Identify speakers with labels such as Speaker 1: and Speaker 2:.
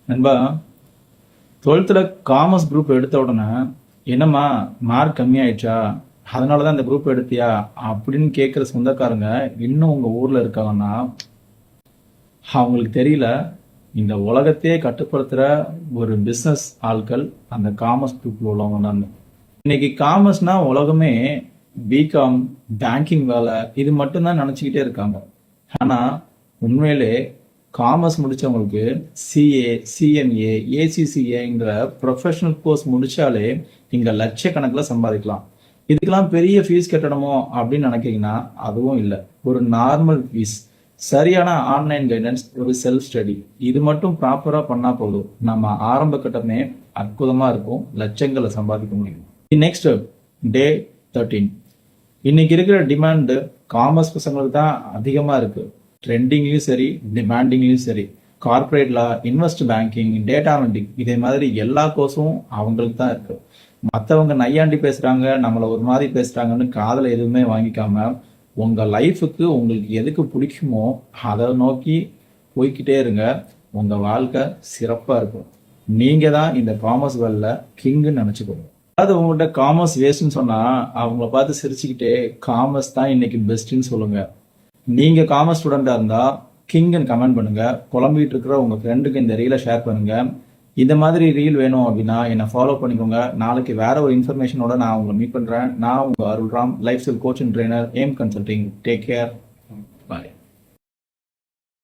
Speaker 1: நண்பா, 12th commerce group எடுத்த உடனே என்னம்மா மார்க் கம்மியாயிடுச்சா, அதனால தான் இந்த குரூப் எடுத்தியா அப்படின்னு கேட்குற சொந்தக்காரங்க இன்னும் உங்க ஊர்ல இருக்காங்கன்னா அவங்களுக்கு தெரியல, இந்த உலகத்தையே கட்டுப்படுத்துற ஒரு பிஸ்னஸ் ஆட்கள் அந்த காமர்ஸ் குரூப்ல உள்ளவங்க தான். இன்னைக்கு காமர்ஸ்னா உலகமே பிகாம், பேங்கிங் வேலை இது மட்டும்தான் நினச்சிக்கிட்டே இருக்காங்க. ஆனால் உண்மையிலே காமர்ஸ் முடித்தவங்களுக்கு சிஏ, சிஎம்ஏ, ஏசிசிஏங்கிற ப்ரொஃபஷனல் கோர்ஸ் முடித்தாலே இங்கே லட்சக்கணக்கில் சம்பாதிக்கலாம். இதுக்கெல்லாம் பெரிய ஃபீஸ் கட்டணுமோ அப்படின்னு நினைக்கிங்கன்னா அதுவும் இல்லை. ஒரு நார்மல் ஃபீஸ், சரியான ஆன்லைன் கைடன்ஸ், ஒரு செல்ஃப் ஸ்டடி இது மட்டும் ப்ராப்பராக பண்ணால் போதும். நம்ம ஆரம்ப கட்டமே அற்புதமாக இருக்கும், லட்சங்களை சம்பாதிக்க முடியும். Next day 13. இன்னைக்கு இருக்கிற டிமாண்டு காமர்ஸ் பசங்களுக்கு தான் அதிகமாக இருக்கு. ட்ரெண்டிங்லையும் சரி, டிமாண்டிங்லையும் சரி. கார்பரேட் லா, இன்வெஸ்ட் பேங்கிங், டேட்டா அனலிட்டிக் இதே மாதிரி எல்லா கோர்ஸும் அவங்களுக்கு தான் இருக்கு. மற்றவங்க நையாண்டி பேசுறாங்க, நம்மளை ஒரு மாதிரி பேசுறாங்கன்னு காதில் எதுவுமே வாங்கிக்காம உங்க லைஃபுக்கு உங்களுக்கு எதுக்கு பிடிக்குமோ அதை நோக்கி போய்கிட்டே இருங்க. உங்க வாழ்க்கை சிறப்பாக இருக்கும். நீங்க தான் இந்த காமர்ஸ் வேல்ல கிங்னு நினைச்சுக்கோங்க. அதாவது உங்கள்கிட்ட காமர்ஸ் வேஸ்ட்னு சொன்னா அவங்கள பார்த்து சிரிச்சுக்கிட்டே காமர்ஸ் தான் இன்னைக்கு பெஸ்ட்னு சொல்லுங்க. நீங்க காமர்ஸ் ஸ்டூடெண்டா இருந்தா கிங்னு கமெண்ட் பண்ணுங்க. புலம்பிட்டு இருக்கிற உங்க ஃப்ரெண்டுக்கு இந்த ரீலை ஷேர் பண்ணுங்க. இந்த மாதிரி ரீல் வேணும் அப்படின்னா என்னை ஃபாலோ பண்ணிக்கோங்க. நாளைக்கு வேற ஒரு இன்ஃபர்மேஷனோட நான் உங்களை மீட் பண்றேன். நான் உங்க Arulram, life style coach and trainer, aim consulting. Take care.